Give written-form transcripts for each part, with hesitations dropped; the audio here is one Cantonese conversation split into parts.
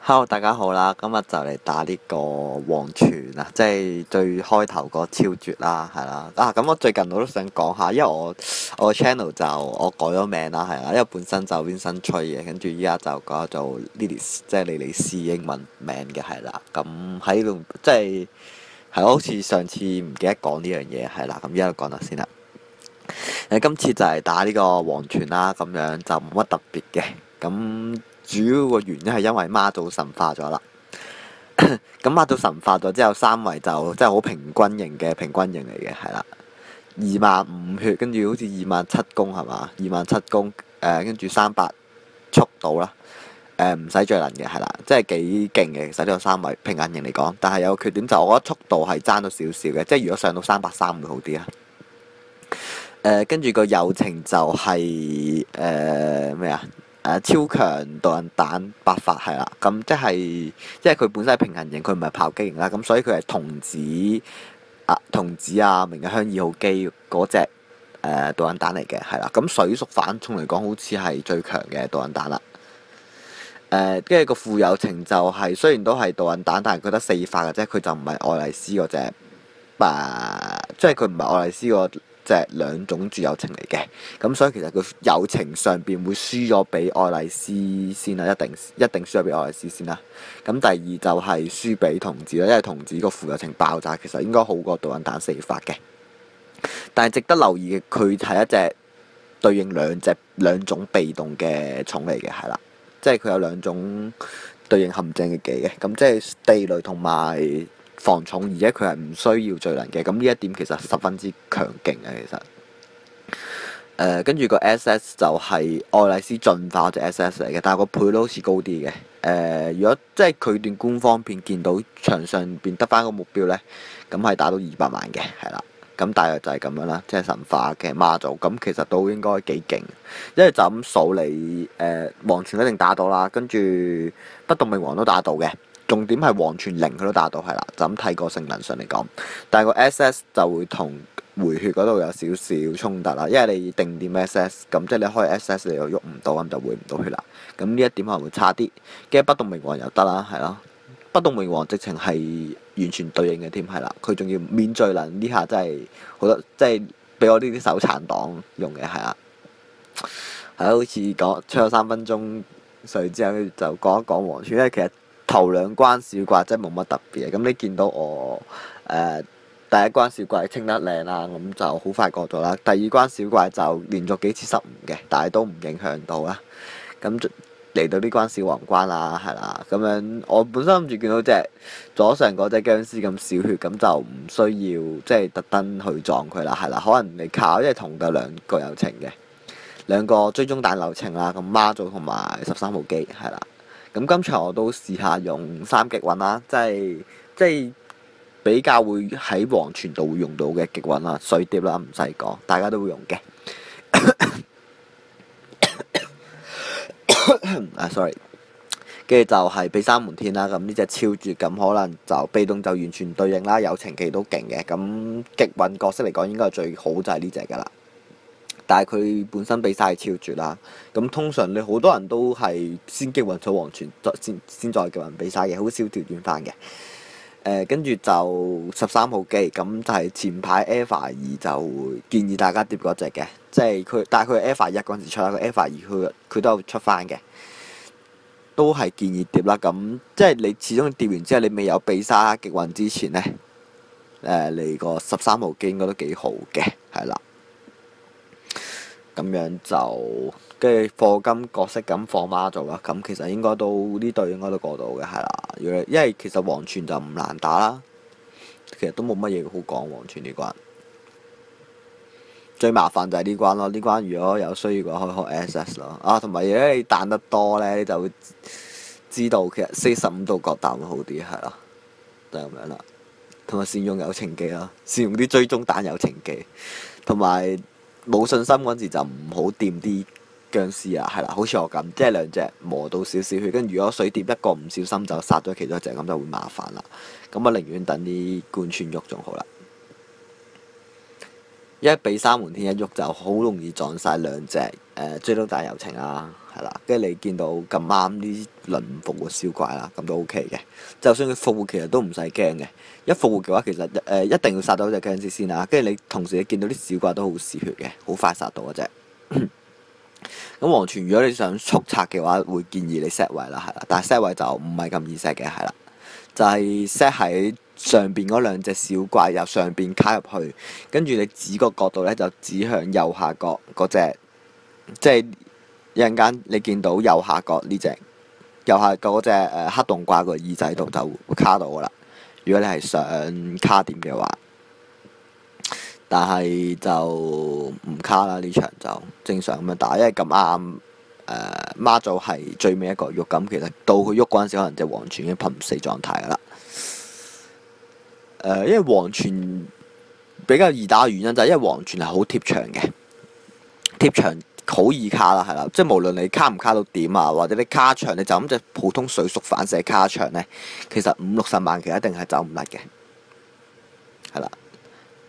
Hello，大家好啦！今日就嚟打呢個黃泉啊，即係最開頭個超絕啦，係啦。咁我最近我都想講下，因為我 channel 就我改咗名啦，係啦，因為本身就 Vincent 吹嘅，跟住依家就改做 Lilith，即係莉莉絲英文名嘅，係啦。咁喺呢度即係好似上次唔記得講呢樣嘢，係啦。咁依家講下先啦。今次就係打呢個黃泉啦，咁樣就冇乜特別嘅。咁主要個原因係因為媽祖神化咗啦。咁媽祖神化咗之後，三圍就即係好平均型嘅平均型嚟嘅，係啦。25,000血，跟住好似27,000公係嘛？27,000公跟住300速度啦。唔使最能嘅係啦，即係幾勁嘅。其實呢個三圍平衡型嚟講，但係有個缺點就我覺得速度係爭咗少少嘅，即係如果上到330會好啲啊。跟住個友情就係咩啊？超強導引彈8發係啦，咁即係因為佢本身係平衡型，佢唔係炮擊型啦，咁所以佢係童子啊、明日香2號機嗰隻導引彈嚟嘅係啦。咁水屬反衝嚟講，好似係最強嘅導引彈啦。跟住個副友情就係、雖然都係導引彈，但係佢得4發嘅啫，佢就唔係愛麗絲嗰隻，即係佢唔係愛麗絲嗰隻兩種主友情嚟嘅。咁所以其實佢友情上邊會輸咗俾愛麗絲先啦，一定輸咗俾愛麗絲先啦。咁第二就係輸俾童子啦，因為童子個副友情爆炸其實應該好過導引彈4發嘅。但係值得留意嘅，佢係一隻對應兩種被動嘅重嚟嘅，係啦。即係佢有兩種對應陷阱嘅技嘅，咁即係地雷同埋防重，而且佢係唔需要最能嘅，咁呢一點其實十分之強勁嘅其實。跟住個 SS 就係愛麗絲進化隻 SS 嚟嘅，但係個倍率好似高啲嘅。如果即係佢段官方片見到場上邊得翻個目標呢，咁係打到200萬嘅，係啦。咁大約就係咁樣啦，即係神化嘅媽祖，咁其實都應該幾勁，因為就咁數你黃泉一定打到啦，跟住不動明王都打到嘅，重點係黃泉0佢都打到係啦，就咁睇個性能上嚟講，但係個 SS 就會同回血嗰度有少少衝突啦，因為你定點 SS，咁即係你開 SS 你又喐唔到，咁就回唔到血啦，咁呢一點可能會差啲，跟住不動明王又得啦，係咯。不動明王直情係完全對應嘅添，係啦，佢仲要免罪能呢下真係好多，即係俾我呢啲手殘黨用嘅，係啦，係好似講吹咗3分鐘水之後，就講一講黃泉，因為其實頭兩關小怪真係冇乜特別嘅，咁你見到我第一關小怪清得靚啦，咁就好快過咗啦。第二關小怪就連續幾次失誤嘅，但係都唔影響到啦。咁嚟到呢關小皇關啦，係啦，咁樣我本身諗住見到隻左上嗰隻僵屍咁少血，咁就唔需要即係特登去撞佢啦，係啦，可能你靠，因為同嘅兩個友情嘅兩個追蹤彈流程啦，咁媽祖同埋13號機係啦，咁今場我都試下用3極運啦，即係比較會喺黃泉度會用到嘅極運啦，水碟啦唔使講，大家都會用嘅。sorry， 跟住就係俾三門天啦，咁呢隻超絕，咁可能就被動就完全對應啦，友情技都勁嘅，咁極運角色嚟講應該係最好就係呢隻噶啦，但係佢本身比晒超絕啦，咁通常你好多人都係先極運咗黃泉，先再極運比晒嘅，好少調轉翻嘅。跟住就13號機，咁就係前排 Alpha 2就建議大家疊嗰隻嘅，即係佢，但係佢 Alpha 1嗰陣時出啦，佢 Alpha 2佢都有出翻嘅，都係建議疊啦。咁即係你始終疊完之後，你未有比沙極運之前呢，你個13號機應該都幾好嘅，係啦。咁樣就跟住課金角色咁放媽做啦，咁其實應該都呢隊應該都過到嘅，係啦。因為其實黃泉就唔難打啦，其實都冇乜嘢好講黃泉呢關。最麻煩就係呢關咯，呢關如果有需要嘅話，可以開 SS 咯。同埋如果你彈得多呢，你就會知道其實45度角彈會好啲，係啦，就係咁樣啦。同埋善用友情技啦，善用啲追蹤彈友情技，同埋冇信心嗰陣時就唔好掂啲僵屍啊，係啦，好似我咁，即係兩隻磨到少少血，跟住如果水碟一個唔小心就殺咗其中一隻，咁就會麻煩啦。咁我寧願等啲貫穿喐仲好啦。因為被三門天一喐就好容易撞晒兩隻追到大遊情啦，係啦，跟住你見到咁啱呢輪復活燒怪啦，咁都 OK 嘅。就算佢復活其實都唔使驚嘅，一復活嘅話其實一定要殺到隻僵屍先啦，跟住你同時你見到啲小怪都好嗜血嘅，好快殺到嗰隻。咁黃泉如果你想速拆嘅話，會建議你 set 位啦，係啦，但係 set 位就唔係咁易 set 嘅，係啦，就係 set 喺上邊嗰兩隻小怪由上邊卡入去，跟住你指個角度咧就指向右下角嗰隻，即係一陣間你見到右下角呢隻右下角嗰隻黑洞怪個耳仔度就會卡到噶啦。如果你係上卡點嘅話，但係就唔卡啦，呢場就正常咁樣打，因為咁啱媽祖係最尾一個喐，咁其實到佢喐嗰陣時，可能隻黃泉已經瀕死狀態噶啦。因為黃泉比較易打嘅原因就係因為黃泉係好貼牆嘅，貼牆好易卡啦，係啦，即係無論你卡唔卡到點啊，或者你卡牆，你就咁隻普通水屬反射卡牆咧，其實50-60萬其實一定係走唔甩嘅，係啦。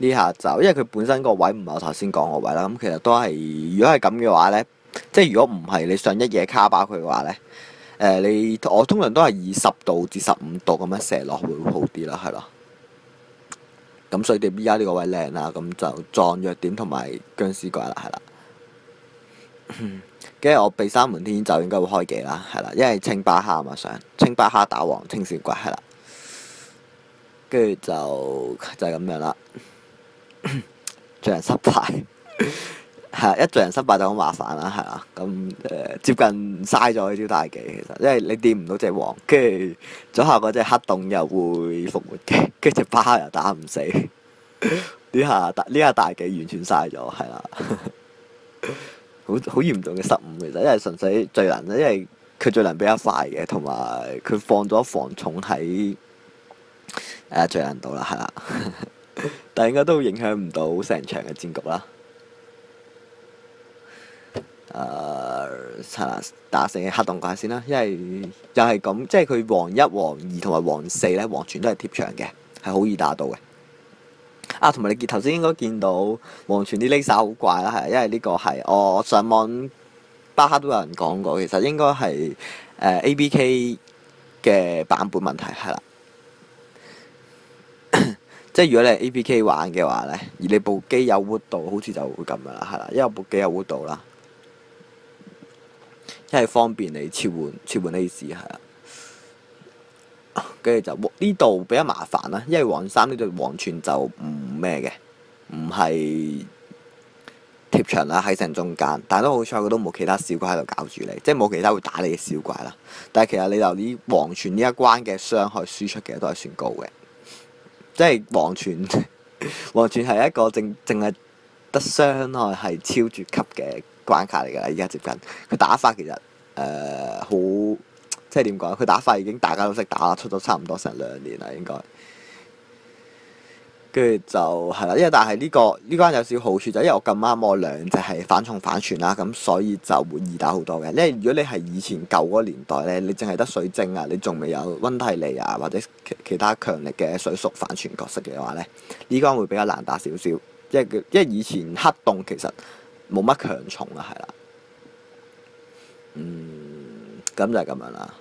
呢下就因為佢本身個位唔係我頭先講個位啦，咁其實都係如果係咁嘅話咧，即係如果唔係你想一嘢卡爆佢嘅話咧，我通常都係以10度至15度咁樣射落會好啲啦，係咯。咁所以你依家呢個位靚啦，咁就撞弱點同埋僵屍怪啦，係啦。跟住我被三門天就應該會開技啦，係啦，因為清巴哈嘛上清巴哈打黃青小怪係啦，跟住就係咁樣啦。罪人失敗係一罪人失敗就好麻煩啦，係啦。咁接近嘥咗呢招大技，其實因為你掂唔到隻黃，跟住左下嗰隻黑洞又會復活嘅，跟住隻巴哈又打唔死，呢下大技完全嘥咗，係啦。好嚴重嘅失誤其實，因為純粹罪人咧，因為佢罪人比較快嘅，同埋佢放咗防重喺罪人度啦，係啦。但係應該都影響唔到成場嘅戰局啦。係啦，打死黑洞怪先啦，因為又係咁，即係佢黃1、黃2同埋黃4咧，黃泉都係貼牆嘅，係好易打到嘅。同埋你頭先應該見到黃泉啲 laser 好怪啦，係因為呢個係我上網巴哈都有人講過，其實應該係ABK 嘅版本問題，係啦。即係如果你係 ABK 玩嘅話咧，而你部機有活度，好似就會咁樣啦，係啦，因為我部機有活度啦，因為方便你切換 AC 係啦。跟住就呢度比較麻煩啦，因為黃3呢度黃泉就唔咩嘅，唔係貼牆啦，喺成中間，但係都好彩佢都冇其他小怪喺度搞住你，即係冇其他會打你嘅小怪啦。但係其實你由呢黃泉呢一關嘅傷害輸出嘅都係算高嘅，即係黃泉係一個淨係得傷害係超絕級嘅關卡嚟㗎啦，而家接近佢打法其實好。即係點講？佢打法已經大家都識打啦，出咗差唔多成2年啦，應該。跟住就係啦，因為但係呢關有少少好處就係因為我咁啱我兩隻係反重反傳啦，咁所以就會易打好多嘅。因為如果你係以前舊嗰個年代咧，你淨係得水晶啊，你仲未有溫蒂利啊或者其他強力嘅水屬反傳角色嘅話咧，呢關會比較難打少少。因為以前黑洞其實冇乜強重啊，係啦。咁就係咁樣啦。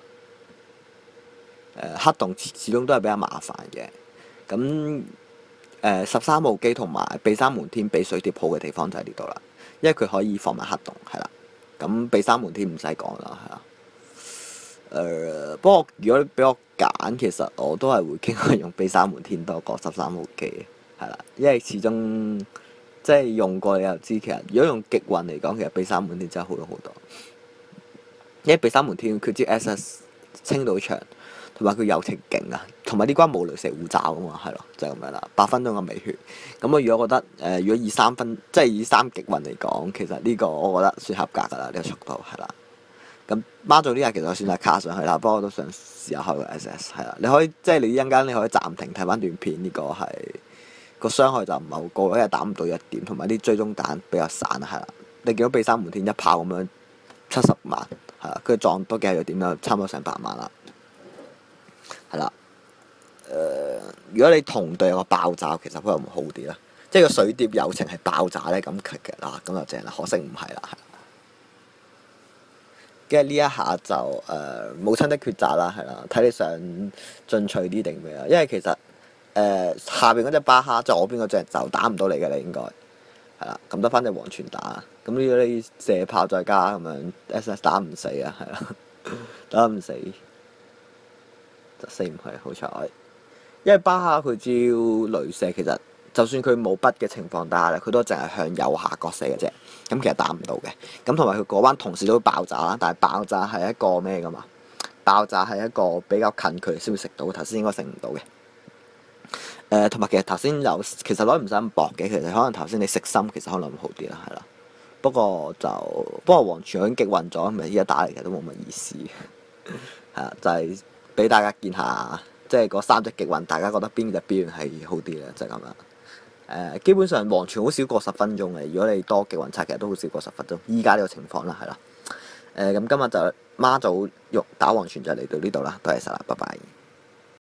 黑洞始終都係比較麻煩嘅。咁13號機同埋被三門天比水碟好嘅地方就喺呢度啦，因為佢可以放埋黑洞，係啦。咁被三門天唔使講啦，係啦。不過如果俾我揀，其實我都係會傾向用被三門天多過13號機，係啦，因為始終即係用過你又知，其實如果用極運嚟講，其實被三門天真係好咗好多。因為被三門天佢支 SS 清到場，同埋佢友情勁啊，同埋呢關冇雷射護罩啊嘛，係咯，就係咁樣啦。8分鐘嘅微血，咁我如果覺得如果以3分，即係以3極運嚟講，其實呢個我覺得算合格㗎啦，呢個速度係啦。咁媽祖呢下其實我選擇卡上去啦，不過我都想試下開個 SS 係啦。你可以即係你一陣間你可以暫停睇翻段片，呢個係個傷害就唔係好高，因為打唔到1點，同埋啲追蹤彈比較散係啦。你見到被三門天一炮咁樣70萬。係啦，跟住撞多幾日點就差唔多成8萬啦。係啦，如果你同隊有個爆炸，其實可能會好啲啦。即即係個水碟友情係爆炸咧咁劇嘅啦，咁就正啦。可惜唔係啦，係。跟住呢一下就母親的抉擇啦，係啦，睇你想進取啲定咩啊？因為其實下邊嗰隻巴哈，左邊嗰隻就打唔到你嘅啦，應該係啦。咁得翻隻黃泉打，咁呢啲射炮再加咁樣 SS 打唔死啊，係啦，打唔死，就死唔係好彩。因為巴哈佢招雷射，其實就算佢冇筆嘅情況底下咧，佢都淨係向右下角射嘅啫。咁其實打唔到嘅。咁同埋佢嗰班同事都會爆炸啦，但係爆炸係一個咩噶嘛？爆炸係一個比較近距離先會食到，頭先應該食唔到嘅。同埋其實頭先其實攞唔使咁薄嘅，其實可能頭先你食心其實可能會好啲啦，係啦。不過黃泉已經極運咗，咪依家打嚟其實都冇乜意思。係啊，就係俾大家見下。即係嗰三隻極運，大家覺得邊隻表現係好啲咧？就係咁啦。基本上黃泉好少過10分鐘嘅。如果你多極運測，其實都好少過10分鐘。依家呢個情況啦，係啦。咁今日就媽祖肉打黃泉就嚟到呢度啦，多謝晒啦，拜拜。